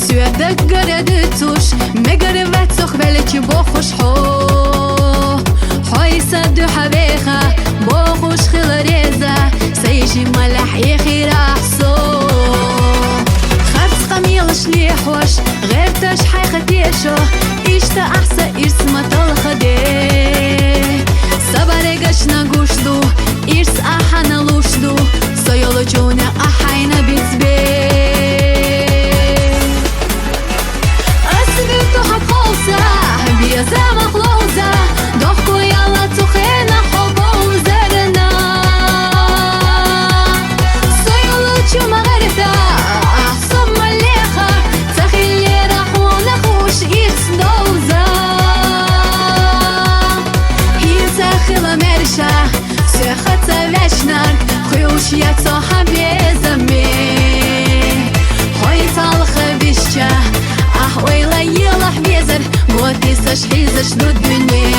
Süedek göre tuş Megare vetsoch veliki bo خوش حو حويسة دو حبيخة بو خوش خلريزة سيجي ملح يخي راحسو خرس قميلش ليحوش غير تش حيختيشو إشتا أحسا إرس مطلخة دي سباريقش نقوشدو إرس أحانا لوشدو سيولو جونا أحاينا بيتبي أسبيتو حقوسة بيزا مخلوزة ضحكو يلا تخينا حبو زرنا سيولو جو مغرفة أحسن مليخة تخيلي رحونا خوش إرس دوزة هي تخيلة مرشة سيخة وشنر خوش يتو حبيزة مي هاي طالخة بيشة ويلا يلا حبيزر بوتيساش حيزش دو الدنيا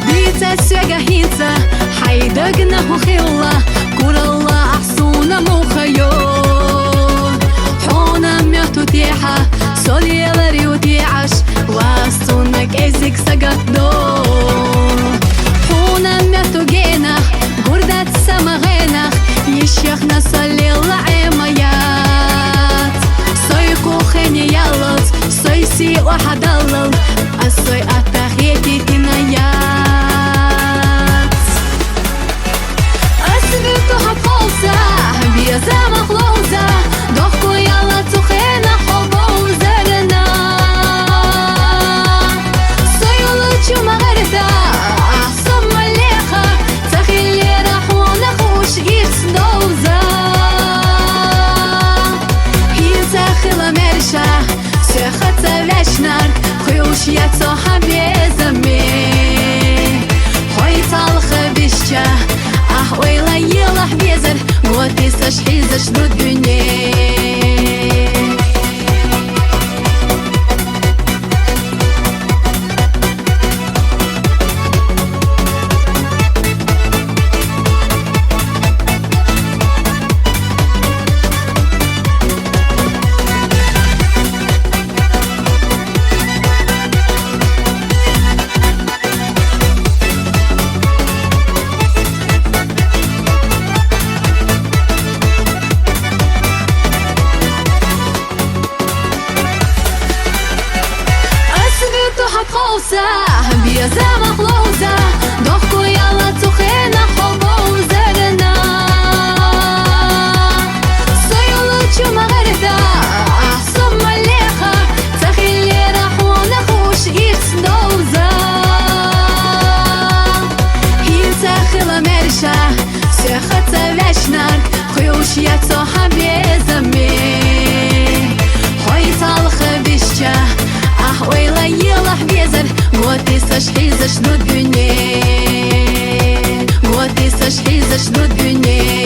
بيتا سيغا هينتا حيدقنا هو خيولا كور الله أحسونا موخيو تيحة سولي لري وتيعش واستونك ازيك سقطدو حونا ميتو جينا قردات سمغينا يشيخنا سولي العميات سويكو خيني يالوت سويسي وحدالل السوي أتاخيكي تنايات أسبيتو حقوسة بيزا مخلوزة ضحكو يلا تخينا حبو زرنا سيولو جو مغرفة أحسن مليخة تخيلي رحونا خوش إرس دوزة هي تخيلة مرشة سيخة وشنر خوش يتو حبيزة مي هاي طالخة بيشة ويلا يلا حبيزر بوتيساش حيزش دو الدنيا بيزا مخلوزة ضحكو يلا تخينا حبو زرنا سيولو جو مغرفة أحسن مليخة تخيلي رحونا خوش إرس دوزة هي تخيلة مرشة سيخة وشنر خوش يتو حبيزة مي هاي طالخة بيشة ويلا يلا حبيزر بوتيساش حيزش دو الدنيا بوتيساش حيزش دو الدنيا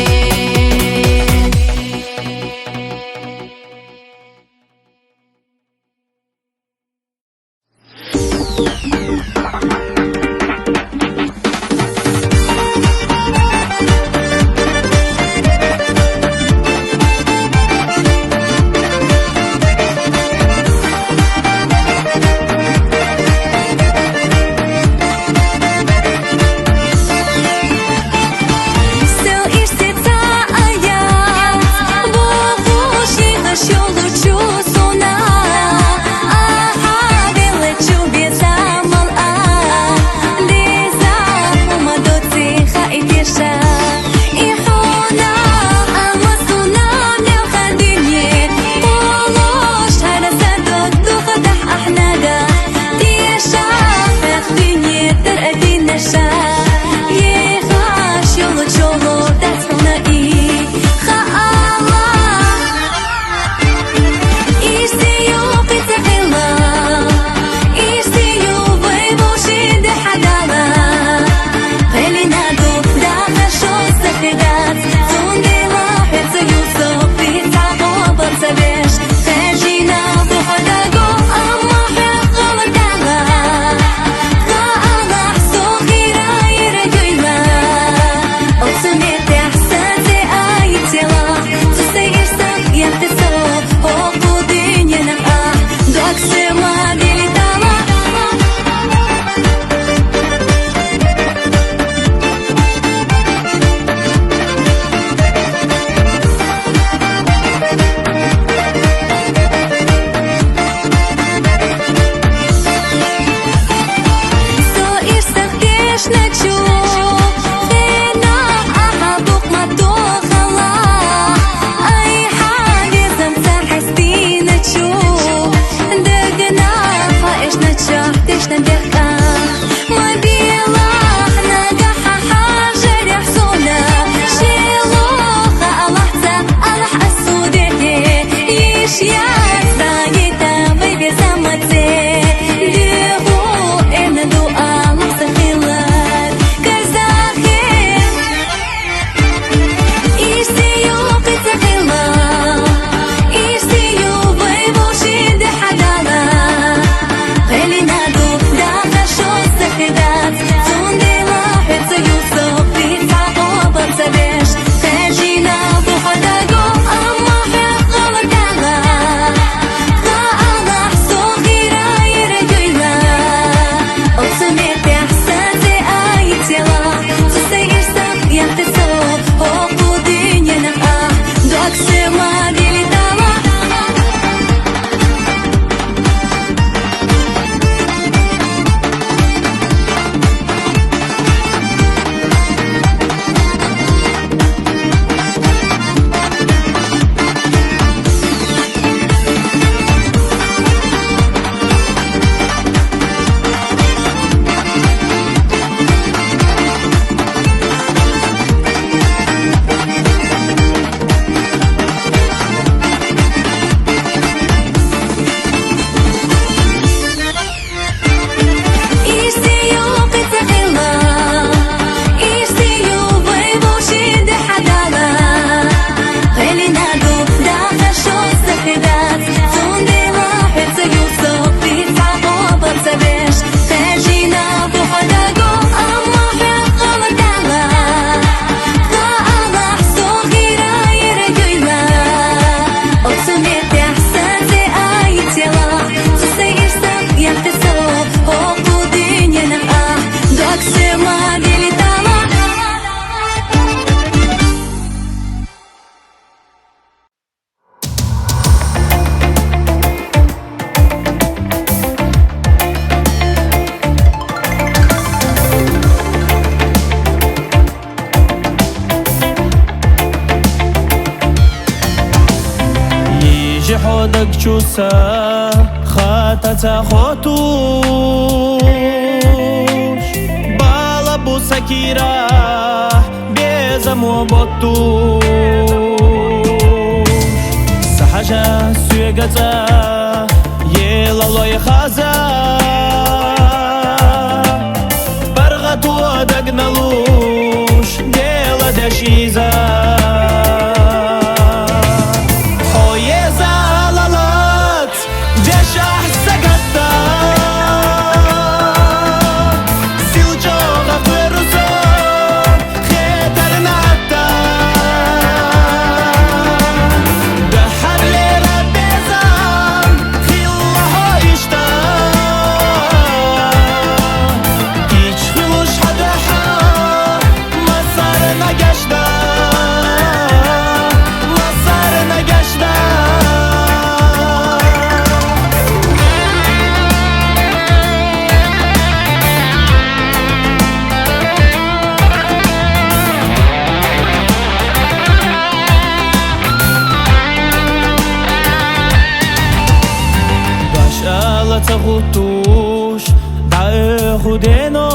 خودک چوسه خطت خطوش بالا بوسه کیره بیزم و بطوش سحجه سوی گزه یه لالای خازه برغت و دگنلوش دیل دشیزه تغطوش دعه خودنوش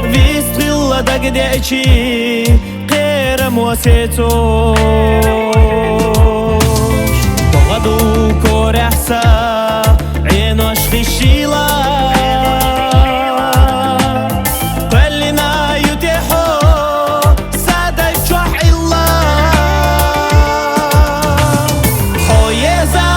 ويستغل دقدعشي غير موسيتوش بغدو كورحسا عينو اشخي الشيلا قلنا يتيحو سادة يجوح الله حويزا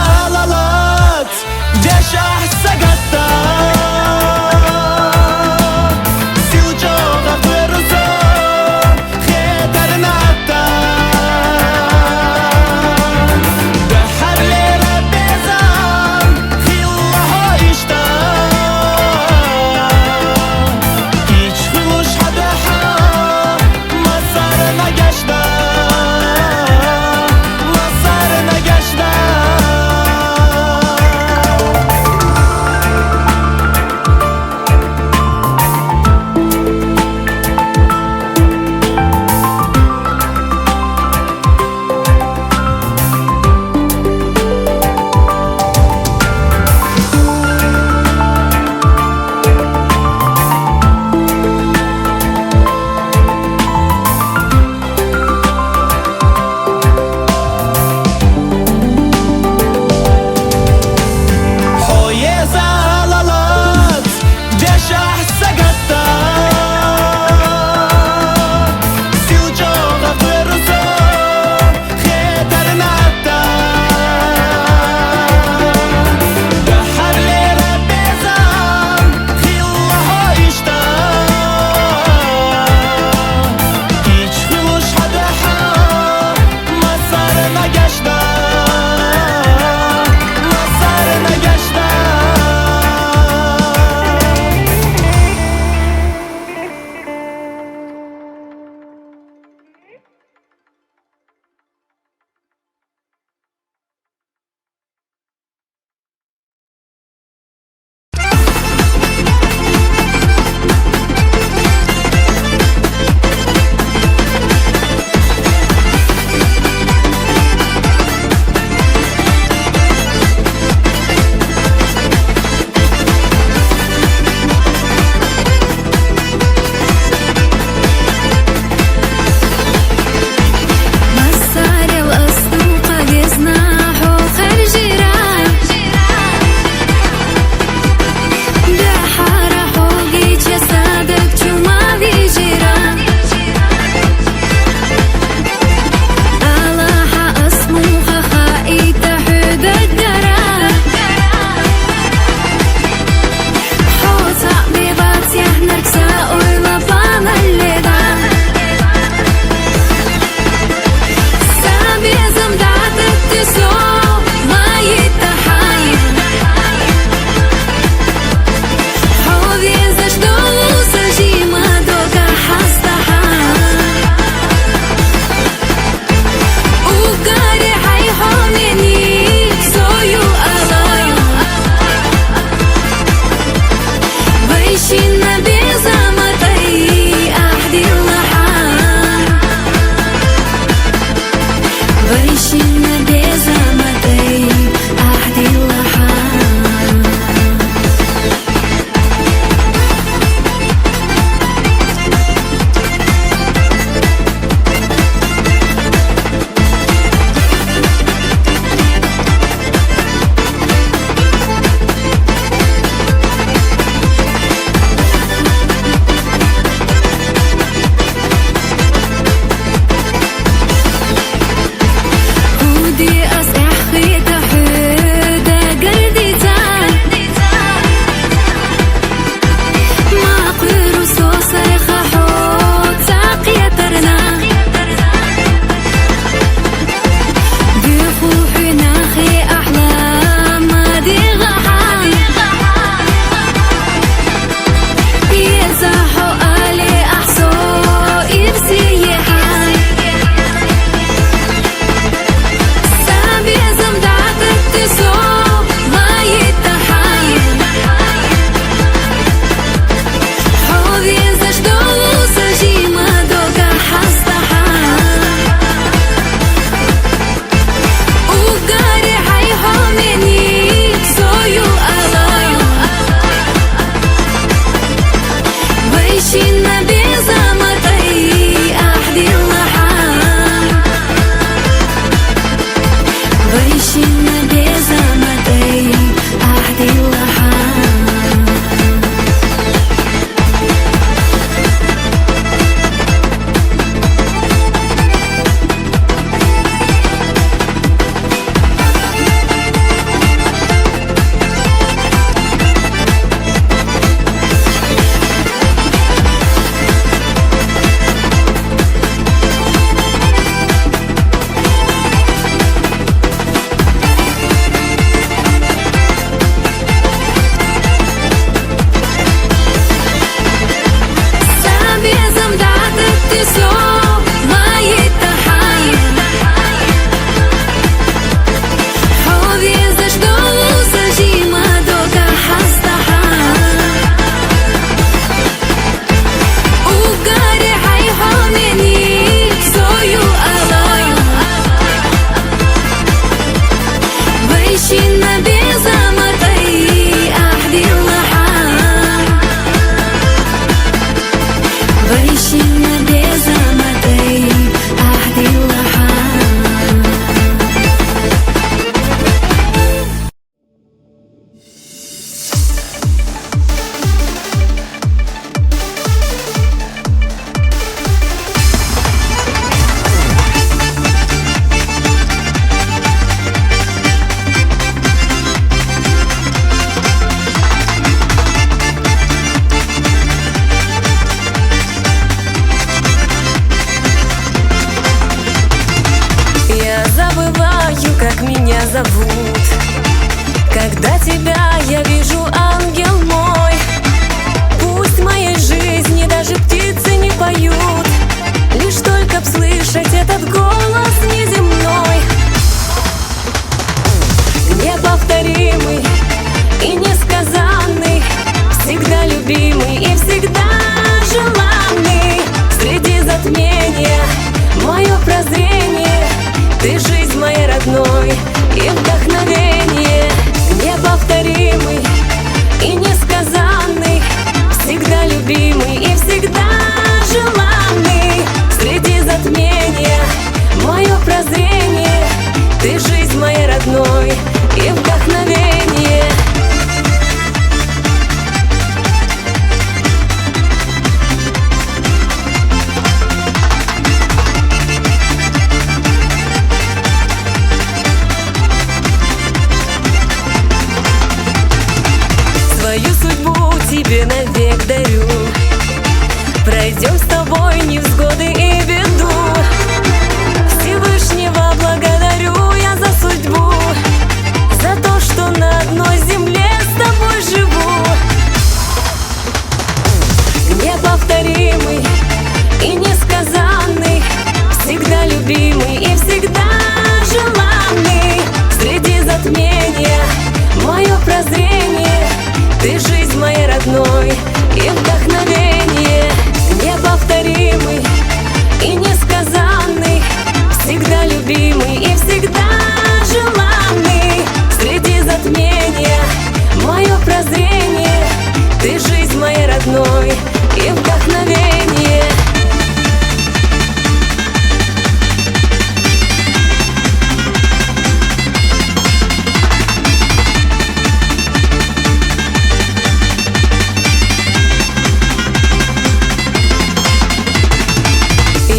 зовут. Когда тебя я вижу, ангел мой, пусть в моей жизни даже птицы не поют, лишь только б слышать этот голос неземной, неповторимый и несказанный, всегда любимый и всегда желанный. Среди затмения мое прозрение, ты жизнь моей родной и вдохновение, неповторимый и несказанный, всегда любимый и всегда желанный. Среди затмения мое прозрение, ты жизнь моей родной и вдохновение. Свою судьбу тебе навек дарю, пройдем с тобой невзгоды и беду. Всевышнего благодарю я за судьбу, за то, что на одной земле с тобой живу. Неповторимый и несказанный, всегда любимый и всегда желанный. Среди затмения мое прозрение, ты жизнь моей родной и вдохновение, неповторимый и несказанный, всегда любимый и всегда желанный. Среди затмения мое прозрение, ты жизнь моей родной и вдохновение.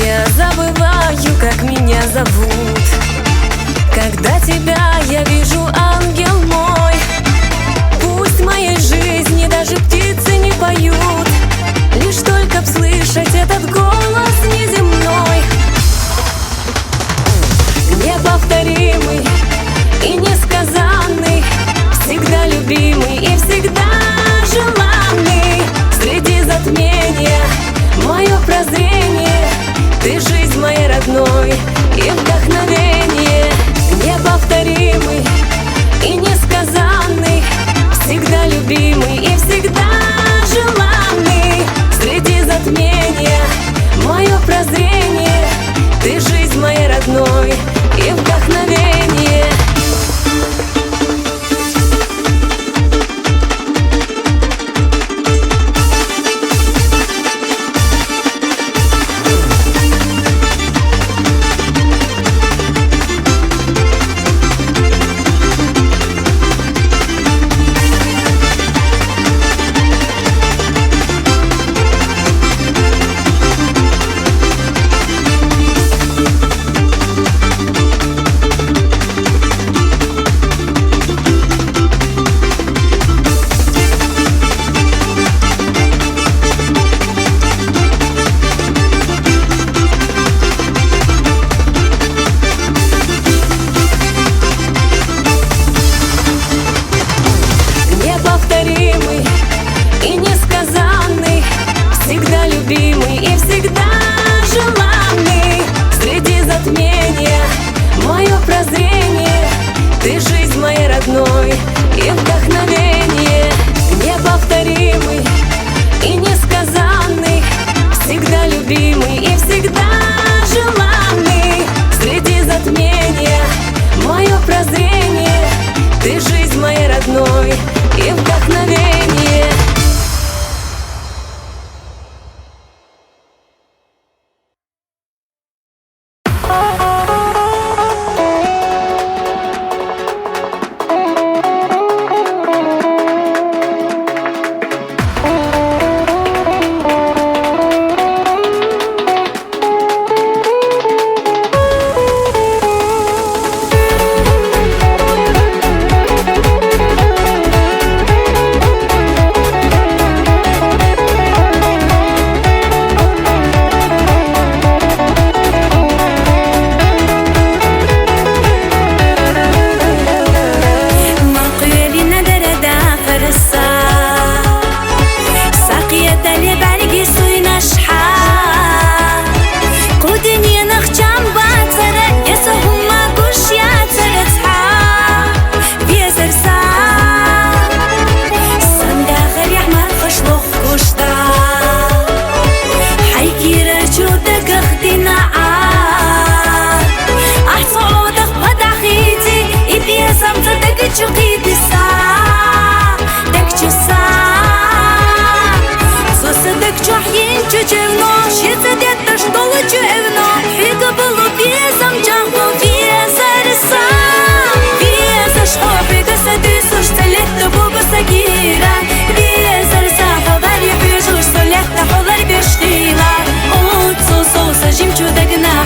Я забываю, как меня зовут. Когда тебя я вижу, ангел мой, пусть в моей жизни даже птицы не поют, лишь только б слышать этот голос неземной, неповторимый и несказанный, всегда любимый и всегда желанный. Среди затмения мое прозрение, ты жизнь моей родной и вдохновение, неповторимый и несказанный, всегда любимый и всегда желанный. Среди затмения мое прозрение, ты жизнь моей родной и вдохновение.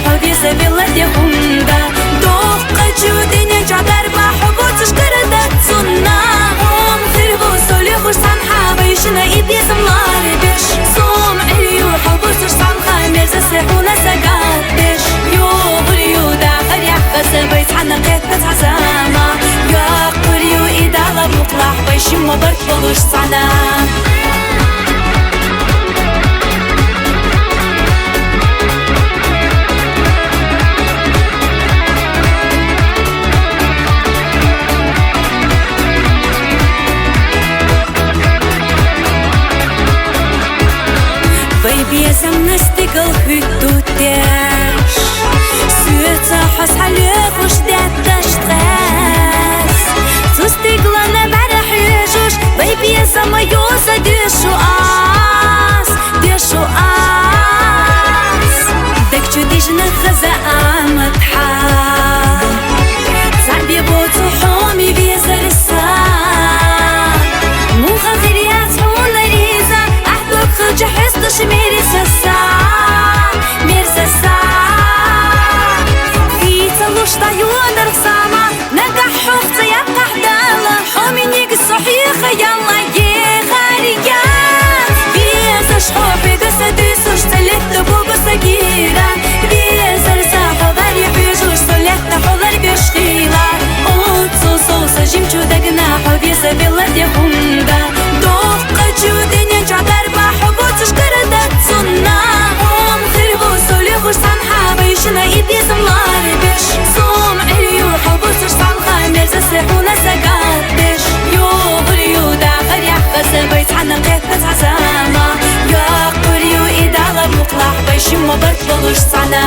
حبي سبيل يهوندا دوخ قجودين جادر بحبو تشكردا سنة هم خربو سولي خوش سامحة بيشنا إيدي سملار بيش صوم عريو حبو تش سامحة مرزا سيحونا ساقات بيش يو غريو دا غريح بس حنا قيت بتعزاما يا قريو إدالة بطلع بيشي مبارك بلوش صعنا Bejbjezem nëstigëll hytu t'esh Sytë hos halëkush dhe të shtres Tu stigla në bërë hyjush Bejbjezem më jose dyshu as Dyshu as Dek që dish në gëzë amë t'ha T'arbi botu homi vjezër sa Mu gëzirjat hunë riza Ahduk جهزتش ميري سسا في تلوش طيون رخصامة نقح حوخت يبقى حدالة حومي نيق الصحيخة يلا يغاريات بيزا شحوبي قصة ديسوش تلت بوبو ساقيرة بيزا رساحة باري حيجوش تلت حضر بيشخيلة اوتسو صوصة جيمشو دقناحو بيزا بيلد يهوندا دوخ قجودين ينجعدر بحبو تشكردا سنة هم خربو سولي خوش سامحة بيشنا إيدي سملار بيش صوم عريو حبو تش سامحة مرزا سيحونا ساقات بيش يو غريو دا غريح بس بيت حنا قيت بتعزاما يا قريو إدالة بطلع بيشي مبارك بلوش صعنا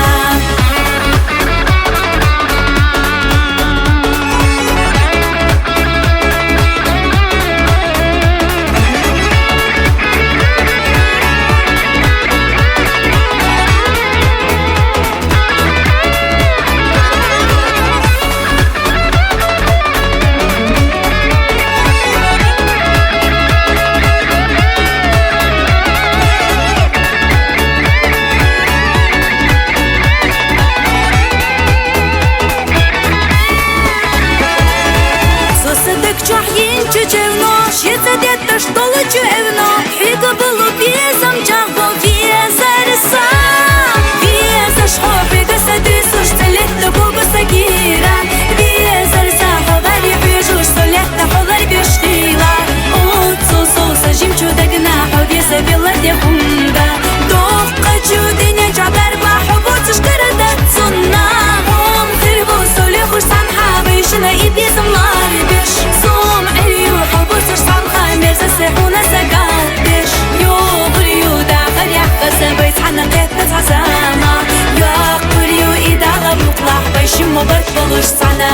بيلد يهوندا دوخ قجودين ينجعدر بحبو تشكردا سنة هم خربو سولي خوش سامحة بيشنا إيدي سملار بيش صوم عريو حبو تش سامحة مرزا سيحونا ساقات بيش يو غريو دا غريح بس بيت حنا قيت بتعزاما يا قريو إدالة بطلع بيشي مبارك بلوش صعنا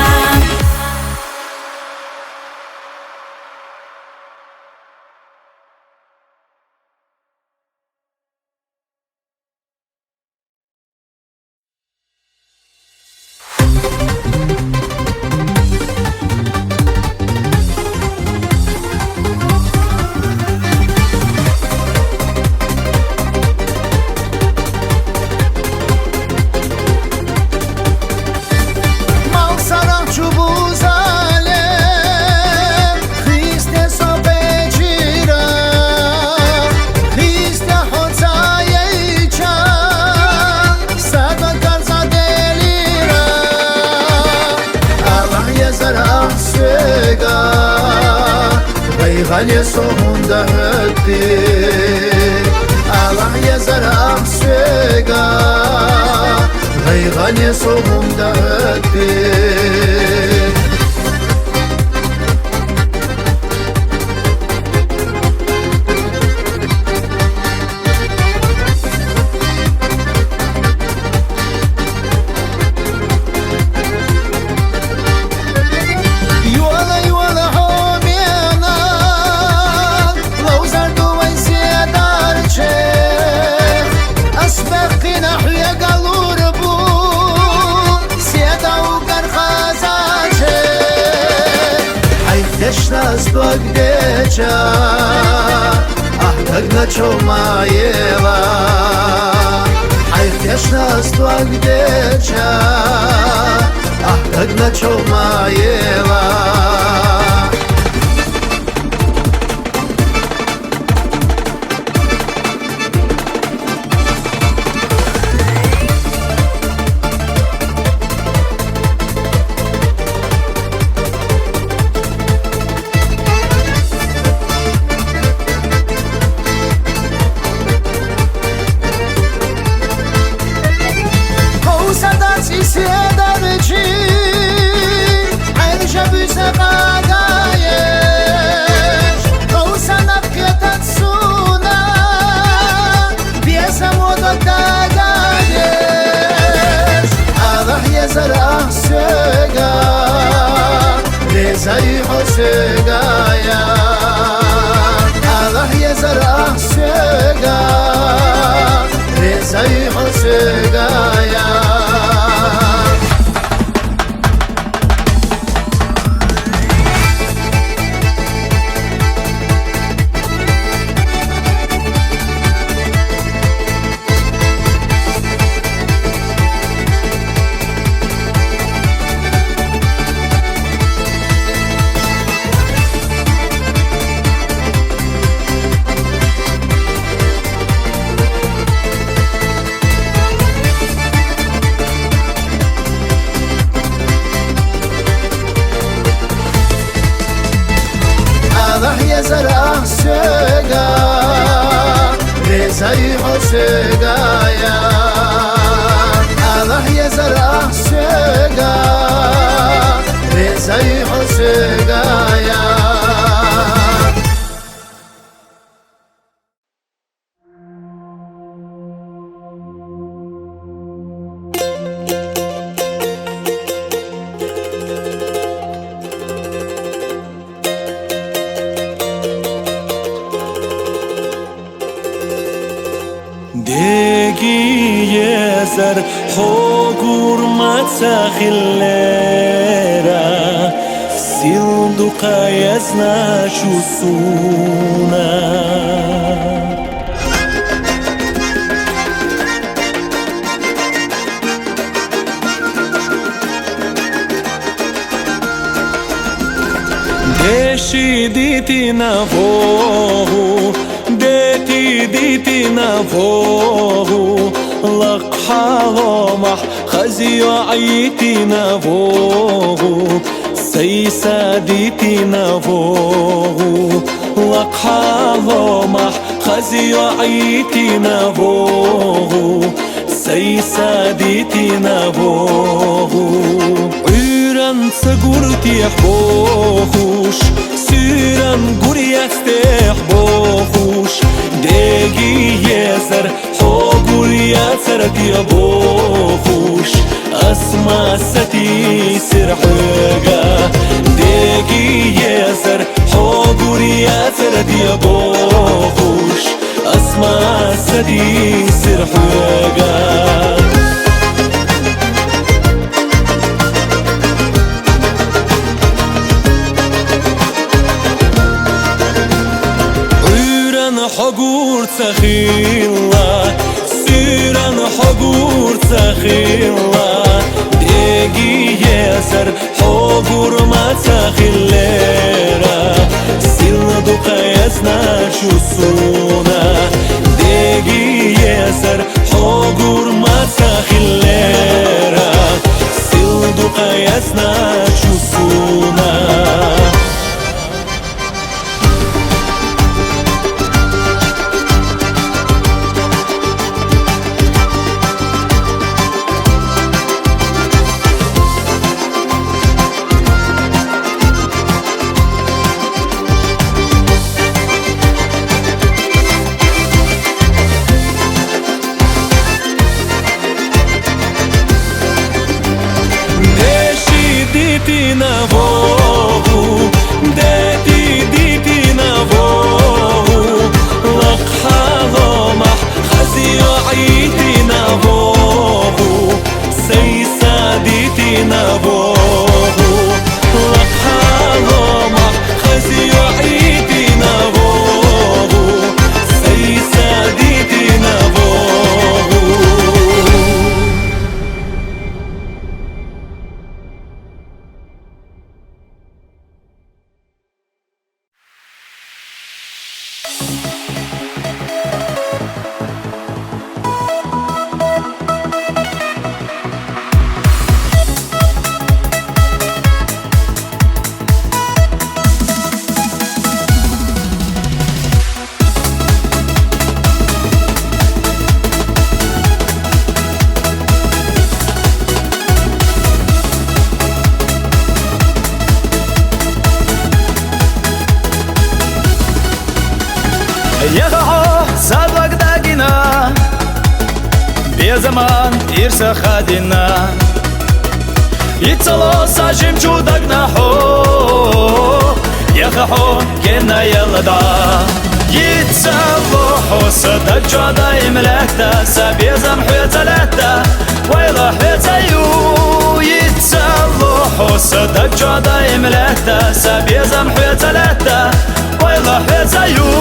غالية صهوندا هدي الله يزرع سويقا غالية صهوندا هدي أحتاجنا شو معيبا Айхтешна ствагдеча Ахтагна чомаева زي حسقايا الله يزرع سقا زي حسقايا زرع سقا زي حسقايا الله يزرع سقا زي حسقايا Yezer hogur matsakhilera silduqa yazna shusuna Deshi diti na vohu ديتي نافوه لق حالومح خزي عيتي نافوه سيسا ديتي نافوه لق حالومح خزي عيتي نافوه سيسا ديتي نافوه عيران سقورتي حبوخوش سيران قريستي حبوخوش ديجي يزر حقول ياسر ديابوخوش أسمع ستي سرحقا ديجي يزر حقول ياسر ديابوخوش أسمع ستي سرحقا حقور تخيلا سيران حقور تخيلا ديجي ياسر حقور ما تخيلera سيلدوقا يزنا شوسونا ديجي ياسر حقور ما تخيلera سيلدوقا يزنا شوسونا man ir sakhadina Yitsalos ajim chudak na ho Yakho kena yalada Yitsalo ho sadak chada imlakta Sabezam hütalata Wayla hütayu Yitsalo ho sadak chada imlakta Sabezam hütalata Wayla hütayu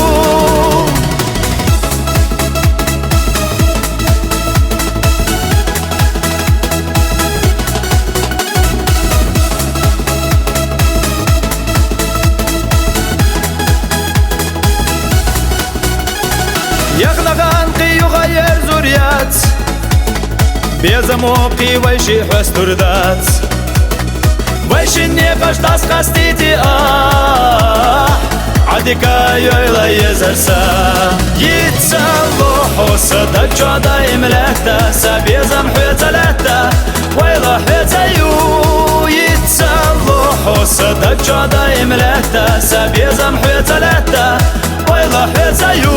يغلغان قي يغير زوريات بيزموقي ويشي حستردات ويشي النقاش تاس خستيتي عديكا يويلا يزرسا يتسالو حوصدك جادا يملكتا سبيزم حيتلتا ويلا حيتيو يتسالو حوصدك جادا يملكتا سبيزم حيتلتا ويلا حيتيو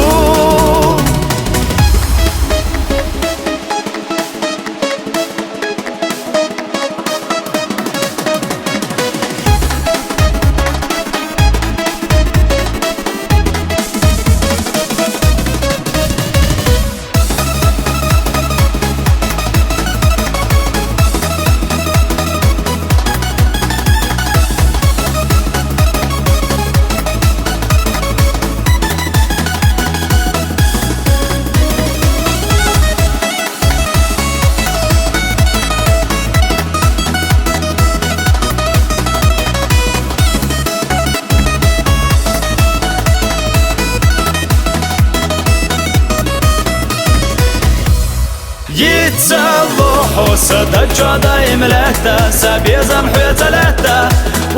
يتسالو حوصدك جادا يملكتا سبيزم حيتلتا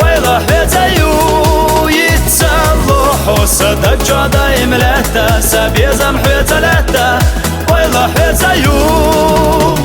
ويلا حيتيو يتسالو حوصدك جادا يملكتا سبيزم حيتلتا ويلا حيتيو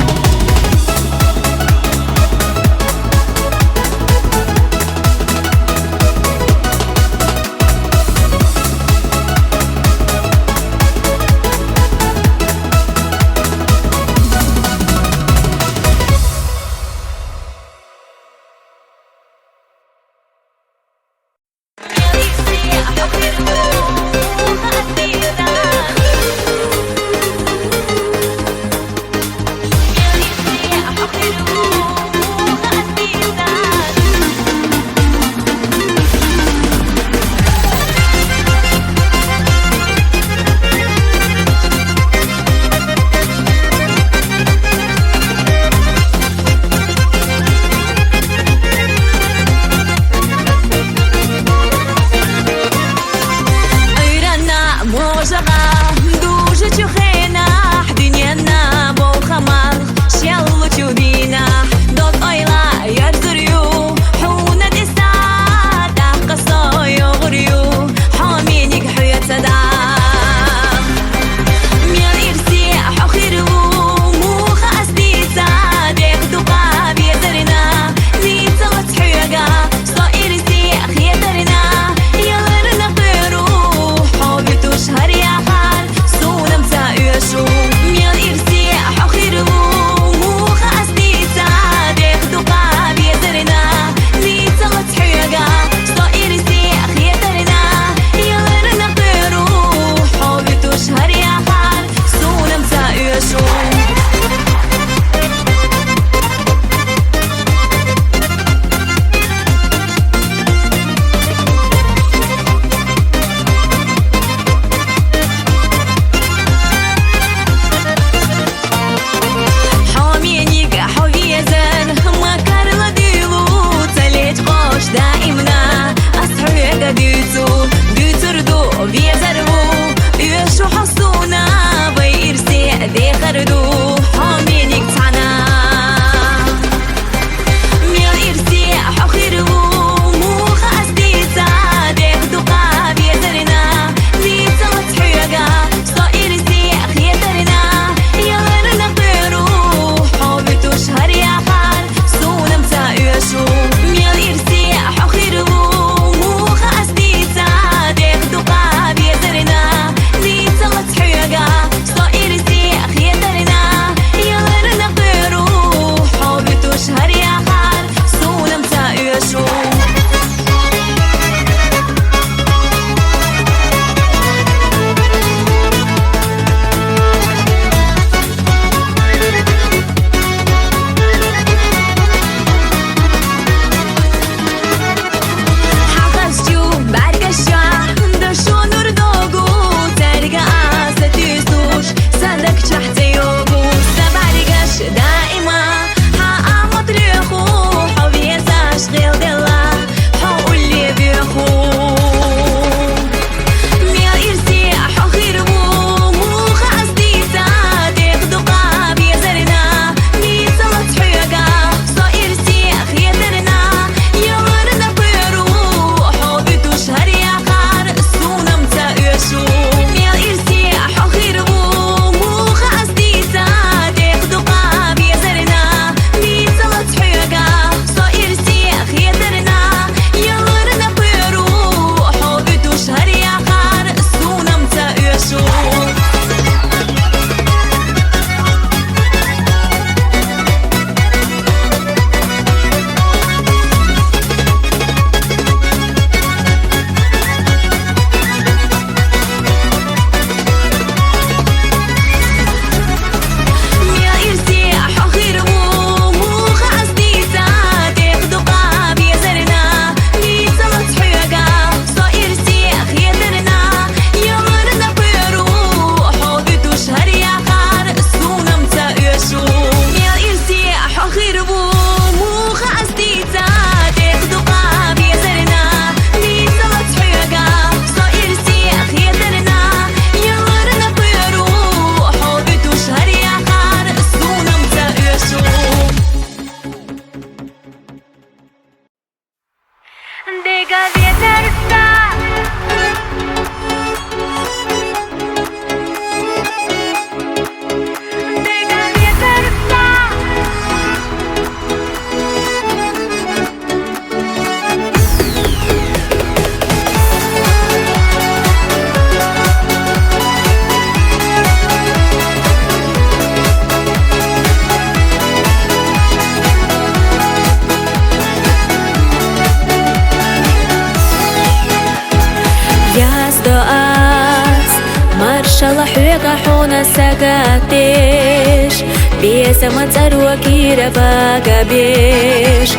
حويقة حونا ساقاتيش بيسا متر وكيرا باقا بيش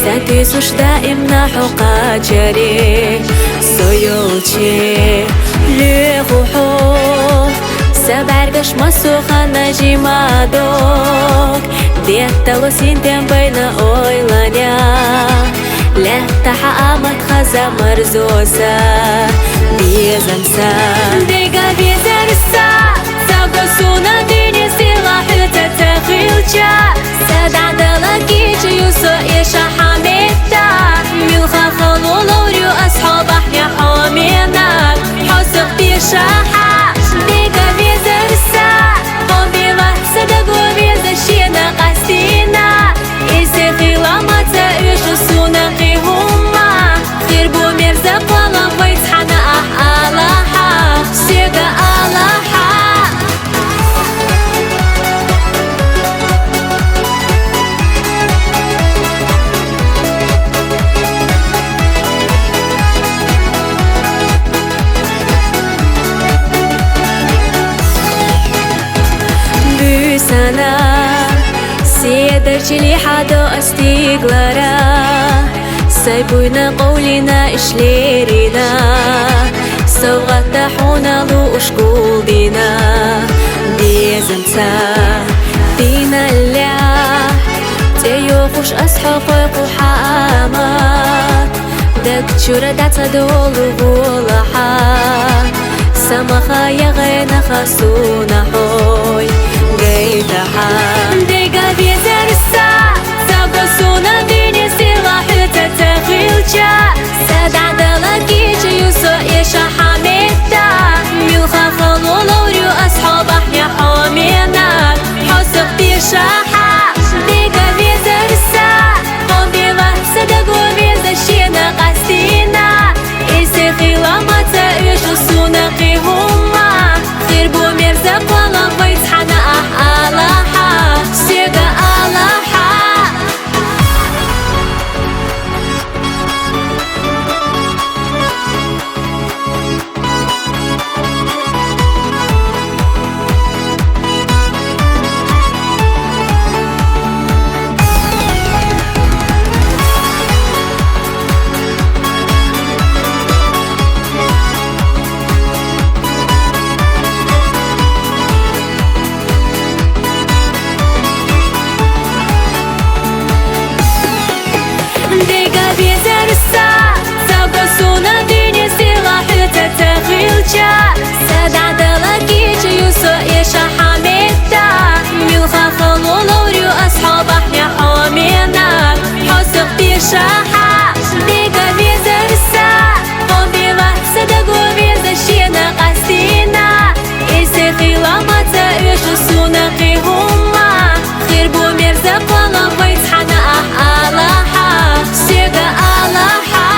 ساتيسوش دائمنا حقا جاري سويولشي لغوحو سبعرقش مسوخا نجيما دوك ديتا لوسينتين بين اويلانيا لا تحقامك خزا مرزوسا بيزنسا ديقا بيزرسا ساقسونا ديني سيلا حتى تخيلشا سادع دلقيش يوسو إيشا حميتا ميلخا خلو لوريو أصحاب أحيا حومينا حوسق بيشاحا ديقا بيزرسا قوبيلا صدقو بيزشينا قاسينا إيسي خيلامتا إيشو سونا قيهما خيربو ميرزا قوالا ويتحانا ألاحا سيقا ألاحا بيسانا سيدرجلي حدو استيقلارا سايبوينا قولنا إشليرينا سوغتا حونا لو أشكول دينا بيزنسا دينا اللح تيوخوش أسحقق وحامات دك تشورا داتا دولو بولحا سمخا يغينا خاسونا حوي قيتها ديقا بيزرسا ساقسونا ديني سيلا حتى تخيلشا سادع دلقيش يوسو إيشا حميتا ميلخا خلو لوريو أصحاب أحيا حومينا حوسق بيشاحا ديقا بيزرسا قوبيلا صدقو بيزشينا قاسينا إيسي خيلامتا إيشو سونا قيهما خيربو ميرزا قوالا ويتحانا ألاحا سيقا ألاحا ديقا بيزرسا ساقسونا ديني سيلا حتى تخيلشا سادع دلقيش يوسو إيشا حميتا ميلخا خلو لوريو أصحاب أحيا حومينا حوسق بيشاحا ديقا بيزرسا قوبيلا صدقو بيزشينا قاسينا إيسي خيلامتا إيشو سونا قيهما خيربو ميرزا قوالا ويتحانا ألاحا سيقا ألاحا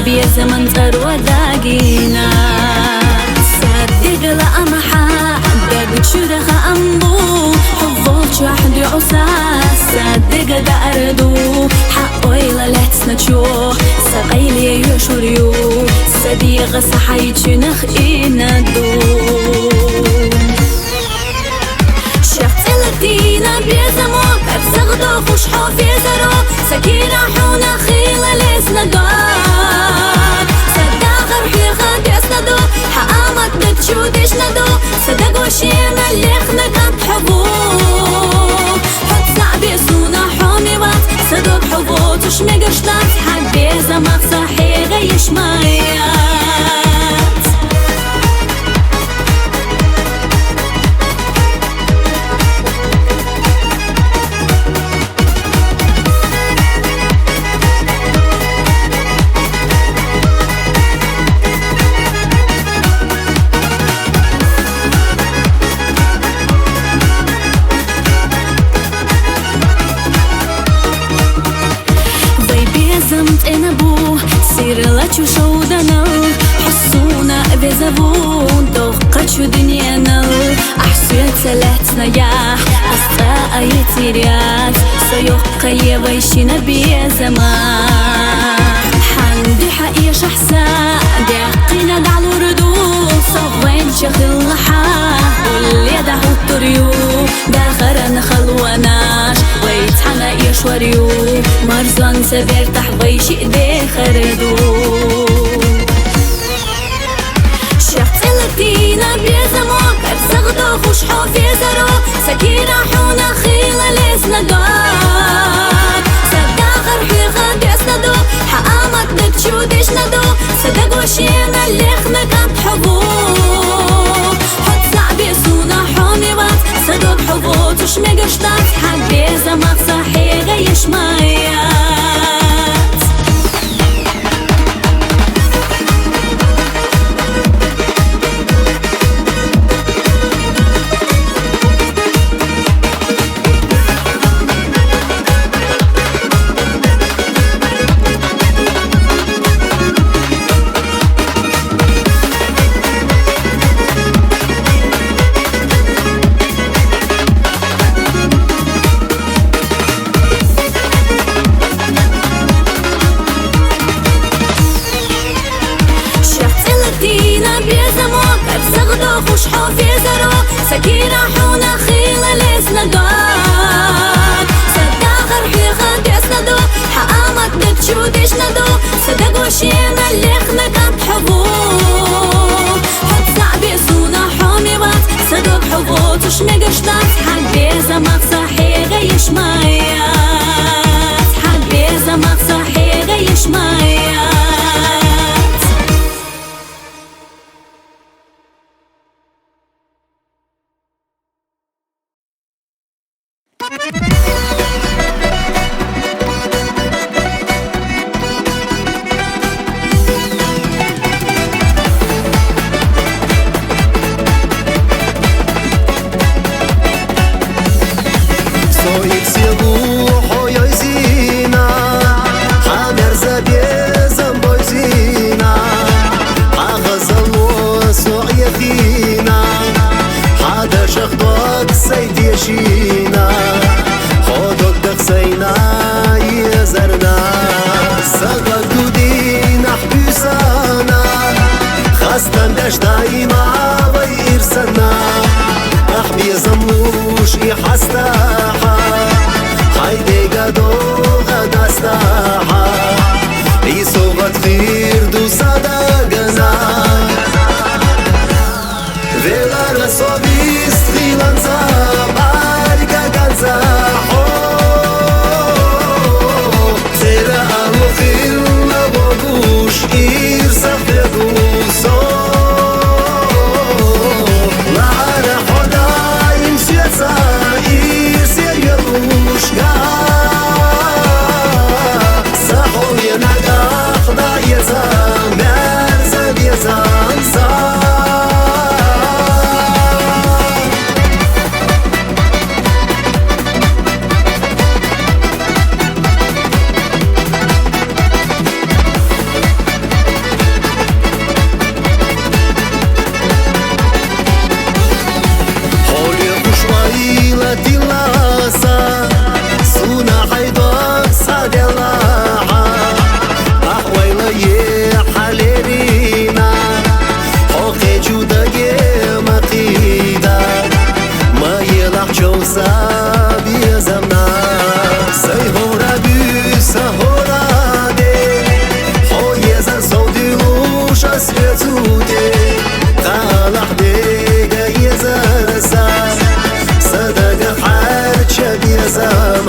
بيزمن ثروة داقينا صدق لأمحا دق شرخ أمبو حفظ شحد عساس صدق دأردو حقوي للهتسنا تشوح سقيلي يشوريو صديق صحي تشنخ إندو شفت الدينا بيزمو بزغدو خوش حوفي زرو سكينة حونا خيلة لسنا دار صداق رحي خد يسندو حقامت بتشودش ندو صدق وشينا اللي خنقت حبو حد صعبي سونا حومي بات صدق حبو تشمي قشطات حد بيزمك صحي غيش مايات زمت انا بو سير لا تشو دنال حسونا بزبون دقة شو دنيانا احسيت سلاتنا يا استا ايتيريات سيوق قيبايشينا بيزمان حندي حقيا شحسا دقينا دعلو ردو صوين شخل لحا واللي دعو الطريو داخرنا خلوناش ويتحنا يشوريو مرزان سبير تحويش ايدي خردو شفت الدينا بيزمو بزغدو خوش حوفي زرو سكينة حونا خيلة لسنا دار صداق رحي غد يسندو حقامت بتشودش ندو صدق وشينا اللي خنقت حبو حد صعبي سونا حومي بات صدق حبو تشمي قشطات حد بيزمك صحي غيش مايات خوش حوفي زرو سكينة حونا خيلة لسنا دار صداق رحي خد يسندو حقامت بتشودش ندو صدق وشينا اللي خنقت حبو حد صعبي سونا حومي بات صدق حبو تشمي قشطات حد بيزمك صحي غيش مايات حد بيزمك صحي غيش مايات Velar só vist, filanța, barca, ganța, oh.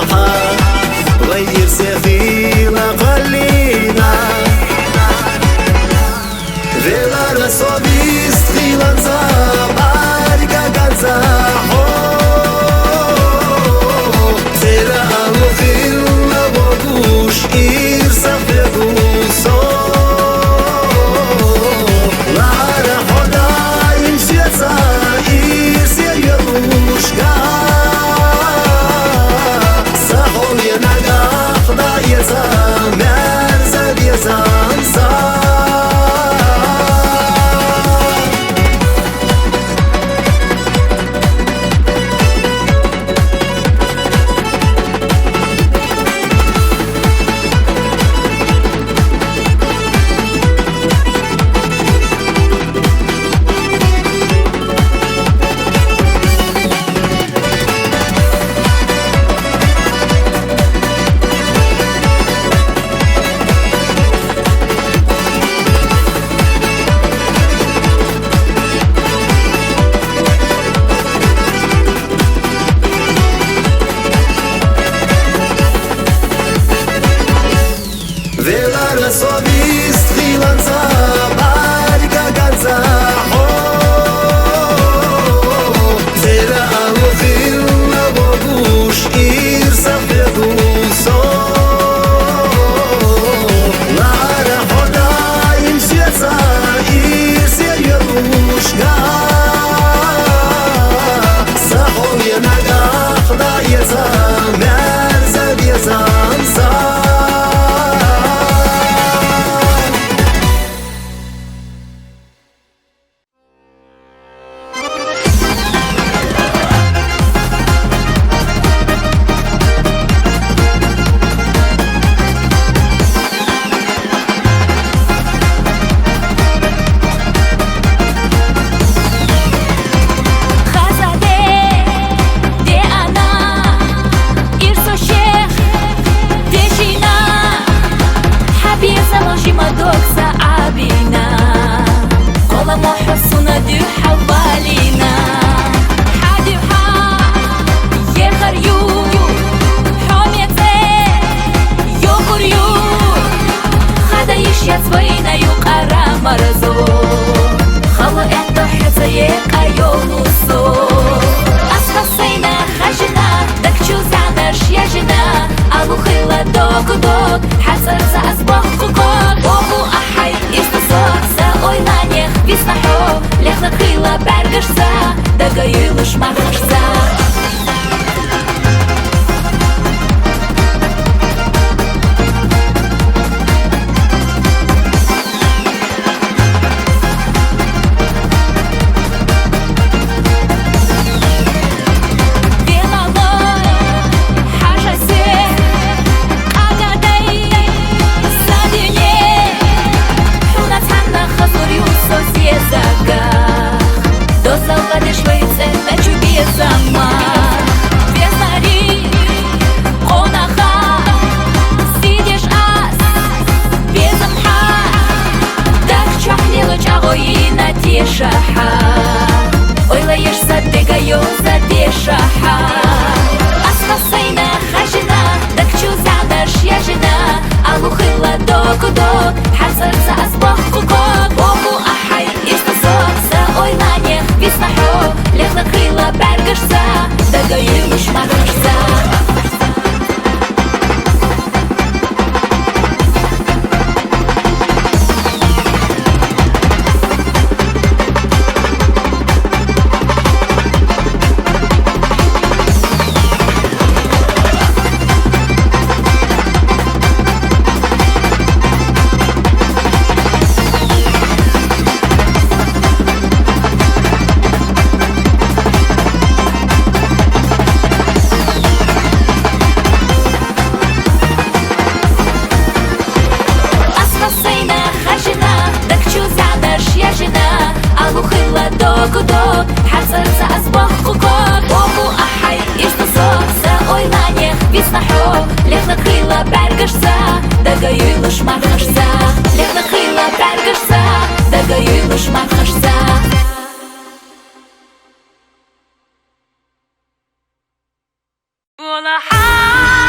الضحى غير سفينة قلينا Velar sobist filanza barga ganza ho Tera alukhil wagush irsa feguso Lara hoda imsiyatsa irsi yalushka Sahol yenaga khda yeza merzad yezansa Velar sobist filanza barga ganza ho Tera alukhil wagush irsa feguso Lara hoda imsiyatsa irsi yalushka Sahol yenaga khda yeza merzad yezansa ولا حاجة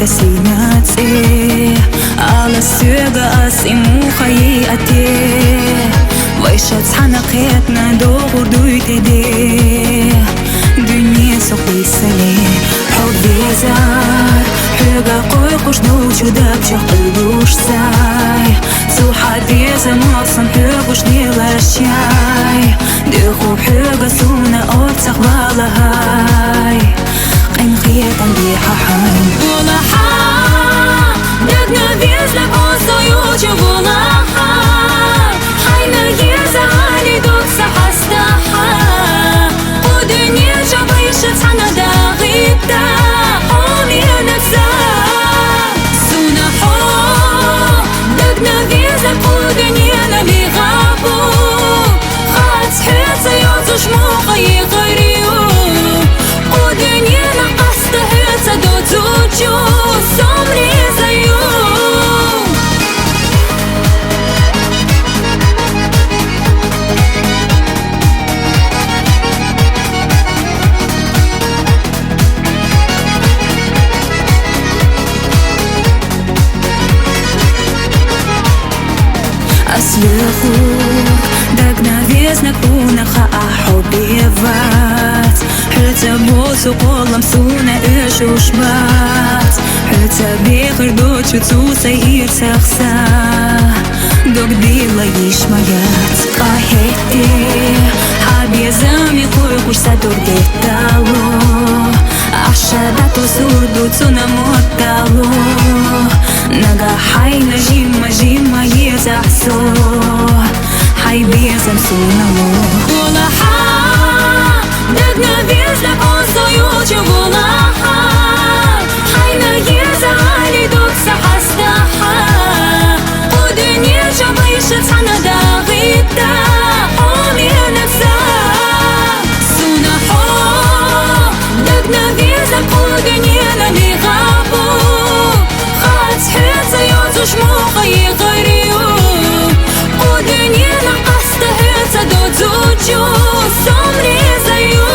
تسليماتي على السيغاس إموخي أتي ويشت حنقيتنا دوغر دويتدي دنيا سوقي سلي حبي زار حقا قويقوش نوشو دابشو قلبوش ساي سو حدي زموصن حقوش نيلاشاي دخو حقا سونا أوتسخ بالهاي قين خيطان بيحا حاي ولا حال دقنا بيزلك أوصو يوجو ولا حال حينا يزعلي دوك سحستحا ودنيا جبيشت حنا داغيبتا حومي نفسا سونا حو دقنا بيزلك ودنيا نبي غابو خات حيطة يوزوش موقعي غريو ودنيا نقصت حيطة دوتوجو سمري زيو أسلخوك دقنا فيزنك ونخا حبي فات حتى بوسو قولم سونا إيش وشبات حتى بيخر دوتشو تسوسا يرسخسا دوك ديلا يشميات قاهيتي حابي زامي قويقوش سادوك ديتالو أحشاداتو سودو تسونا موتالو نغا حينا جيما جيما يزحسو حي بيزم سونالو ولا حال دقنا بيزلك أوصو يوجو ولا حال حينا يزعلي دوك سحستحا ودنيا جبيشت حنا داغيبتا حومي نفسا سونا حو دقنا بيزلك ودنيا نبي غابو خات حيطة يوزوش موقعي غريو ودنيا نقصت حيطة دوتوجو سمري زيو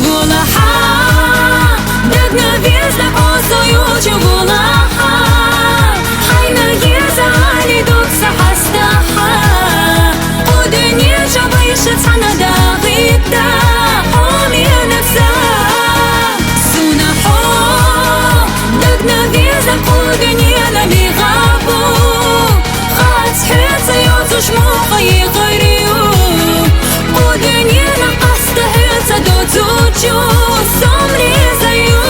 ولا حال دقنا بيزلك أوصو يوجو ولا حال حينا يزعلي دوك سحستحا ودنيا جبيشت حنا داغيبتا حومي نفسا سونا حو دقنا بيزلك ودنيا نبي غابو خات حيطة يوزوش موقعي غريو ودنيا نقصت حيطة دوتوجو سمري زيو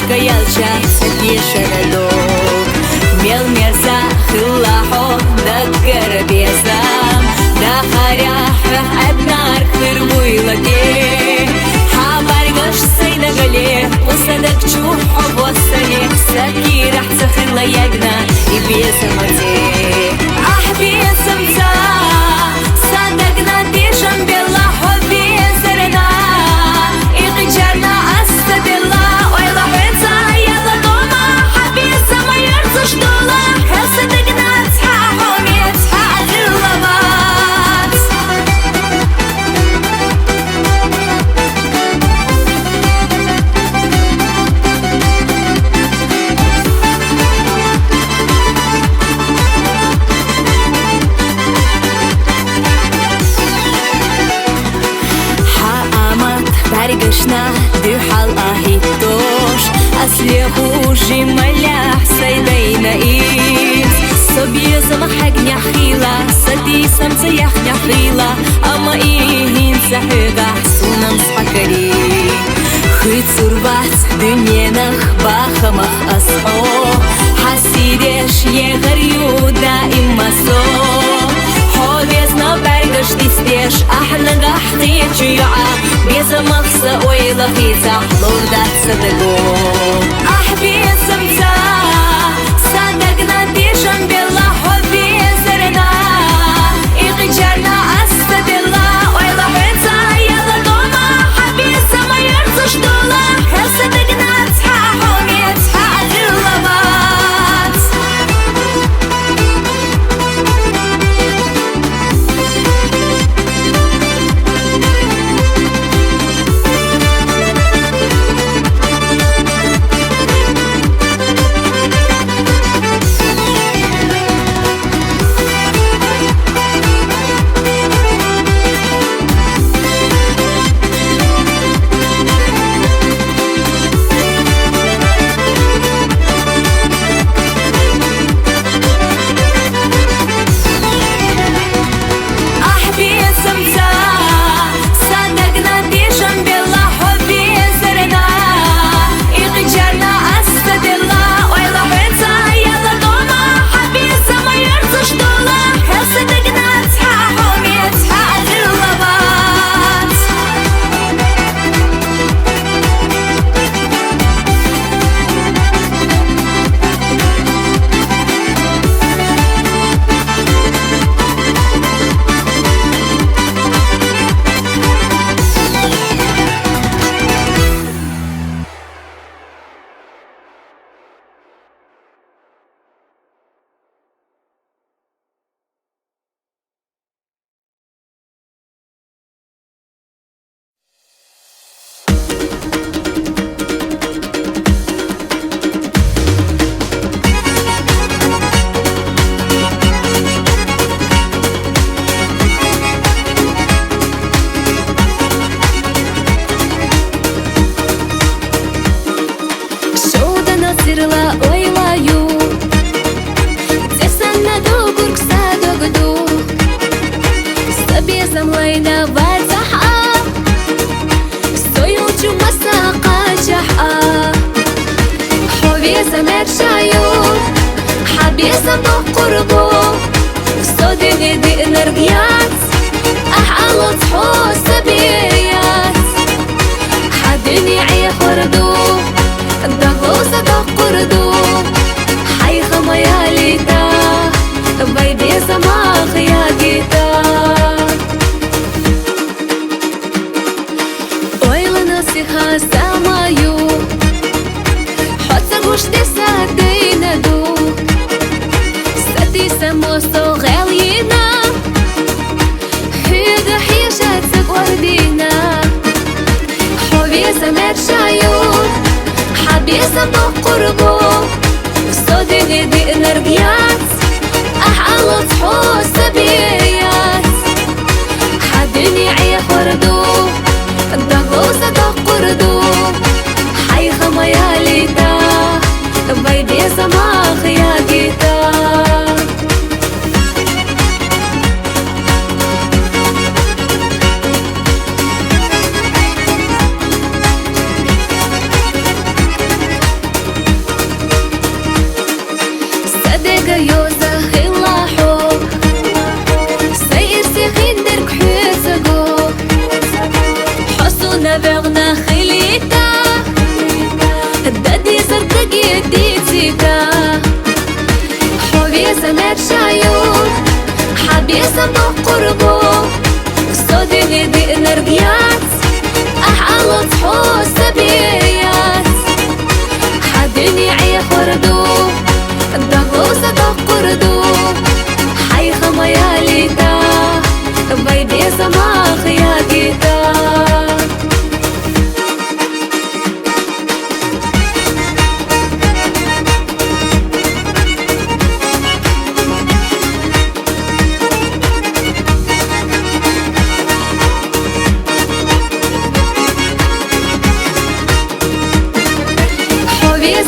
Каялча садишерелок Мел мерза хылахо да гарбезам Да харяхрах аднар хырвуйлаге Хабаргаш сайдагале Усадак чухо воссале Саки рах цахырла ягна И безамаде Ах безамца Садагна дежам белахо безар محقني حيلة سدي سمت يحني حيلة أما إيهين سحيقة حسونا مصحكري خيط سربات دنيانخ باخمخ أصحو حسيدش يغريو دائم مسو حوزنا برقش تستيش أحنا قحتي جيعة بيزا مخصة ويلا خيزة حضور دات صدقو أحبي سمتا صدقنا ديشن بالله حبي زرنا إغجرنا أستد الله ويلا حيتا يلا دوما حبي سما يرزش دولا صدقنا تحاحهم يتحاق اللبات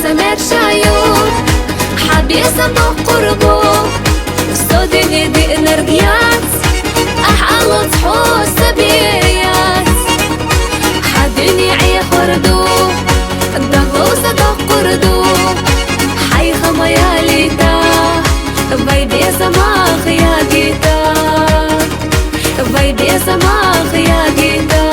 سمر شايور حبيسة بقربو حوس بيات حدني عي خردو دغو صدق قردو حي خميا ليتا بيدي سماخ يا جيتا بيدي سماخ يا جيتا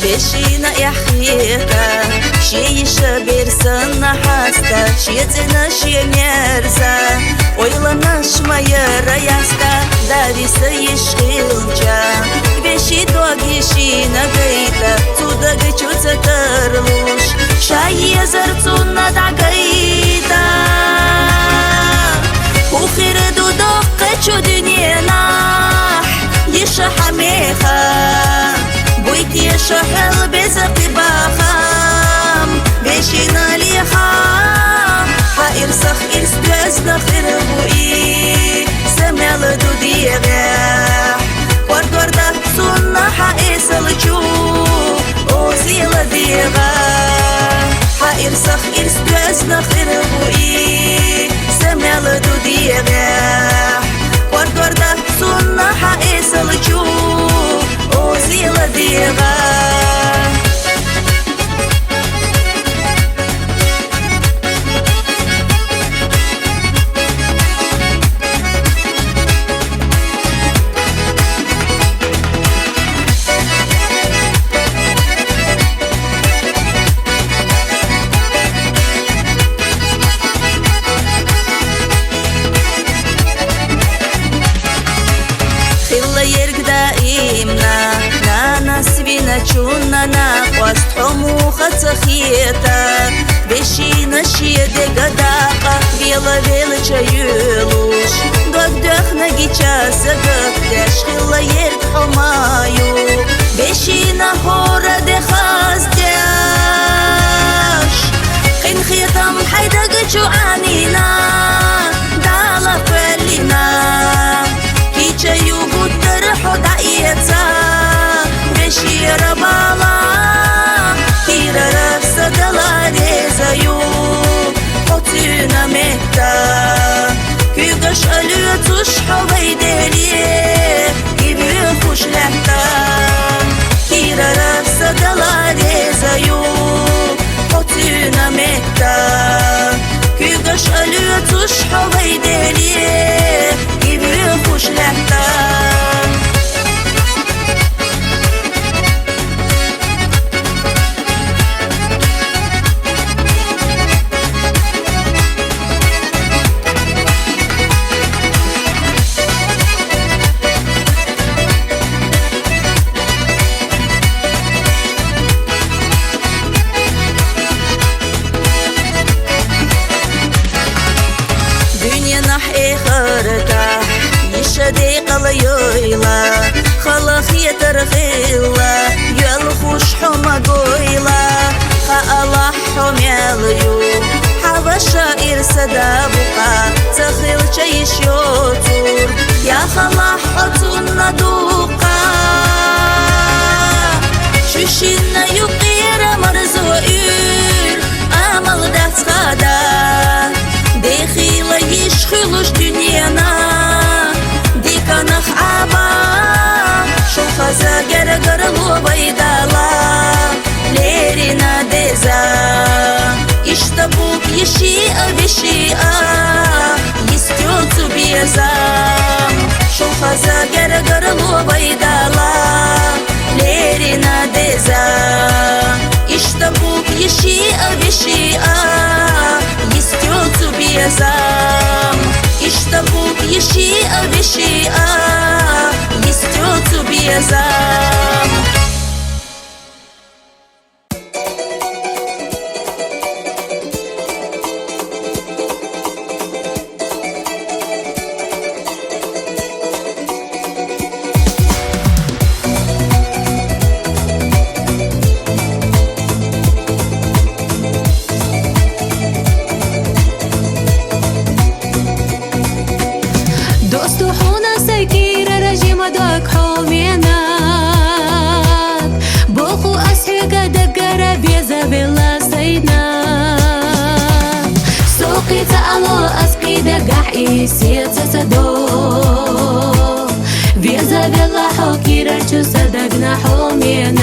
بشينا يحييتا شي شبير سنة حاستا شيتنا شي ميرزا ويلا نشما يرياستا داريسا يشغلجا بشي دوغي شينا غيتا تуда гачуца тарлуш شاي يزرцуна дагайта وخير دودوق قچو دنينا يشا حميخا بويتي شحل بزقي باخام بيشينا ليخا حائر صخ إرسبز دخير بوئي سمال دودي غاح ورد ورده سنة حائس الجو وزيل ديغا حائر صخ إرسبز دخير بوئي سمال دودي غاح ورد ورده سنة حائس الجو وزيل ديغا چونا نقاست حموخة تخيتا بشينا شيدي قداقة بيلا بيلا چايولوش دوك دخنا جيچا سقفتش خلا يرك حمايو بشينا هورا دي خاستش قين خيطم حيدا قچو عنينا دالا فلينا كيچا يوبو ترحو دعيتا شيرا بالا كيرا رفسا دلاريزايو قطينا ميتا كيغش ألو تشحو بيدالي كيبي خوش لحتا كيرا رفسا دلاريزايو قطينا ميتا كيغش ألو تشحو بيدالي كيبي خوش لحتا يشدي قليويلا خلاخ يترخيلا يلخوش حما قويلا خالا حميليو حبشا إرسا دابقا تخيل شيش يوتور يا خلا حطونا دوقا شوشينا يقير مرزوئير أمل دات غادا دخيلا يشخلوش دنيانا كانخ عبا شو خزا جرجر لو بيدالا ليرنا ديزا يشتبوك يشيئة بشيئة يستيوتو بيزا شو خزا جرجر لو بيدالا ليرنا ديزا يشتبوك يشيئة بشيئة يستيوتو بيزا يشتبوك يشيئة بشيئة يستيوتو بيزا ودك حومينك بوخو أسحق دقرة بيزا بلا سينك سوقي تعالو أسقي دقح إيسيت سسدو بيزا بلا حوكي رجو صدقنا حومينك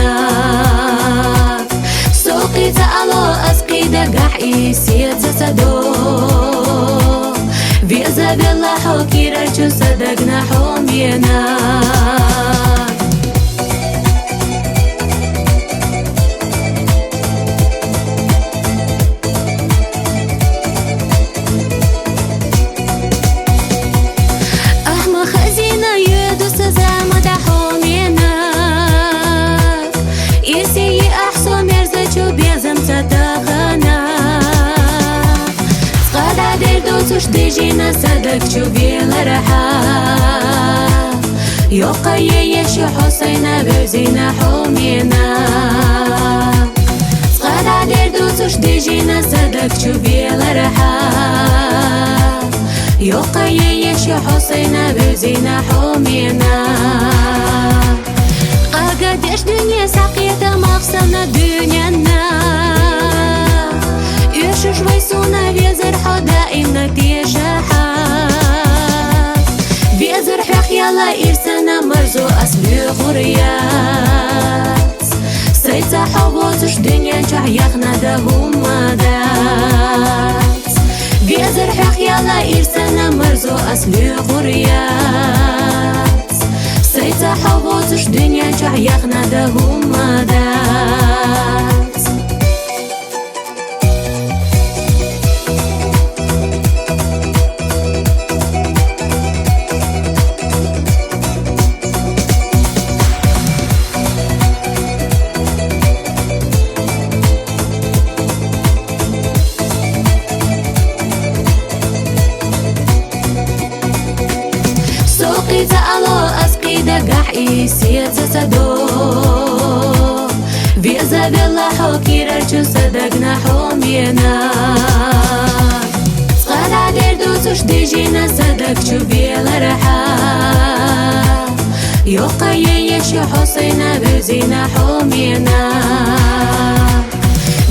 سوقي تعالو أسقي دقح إيسيت سسدو بيزا بلا حوكي رجو صدقنا حومينك ديجينا صدق شوفي لرحا يوقي يشي حسينا بوزينا حومينا صغار عدير دوسوش ديجينا صدق شوفي لرحا يوقي يشي حسينا بوزينا حومينا قاقدش دنيا ساقية مغصنا دنيانا يشوش ويسونا بيزر حدا إنك تيجاحا بيزر حق يلا إرسانا مرزو أسبي غريات سيتا حبوتش دنيا جح يخنا دهم مدات بيزر حق يلا إرسانا مرزو أسبي غريات سيتا حبوتش دنيا جح يخنا دهم مدات تعالو أسقي دقح إيسيت سسدو بيزا بلا حوكي رجو صدقنا حومينا صغار عدير دوسوش ديجينا صدق شوفي لرحا يوقي يشي حسينا بوزينا حومينا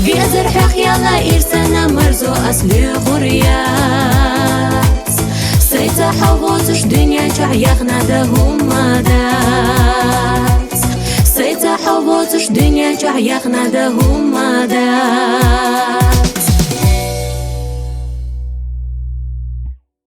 بيزر حق يلا إرسانا مرزو أسلي غريات سيتا حووتش دنيا جح يخنا دهم مدات سيتا حووتش دنيا جح يخنا دهم مدات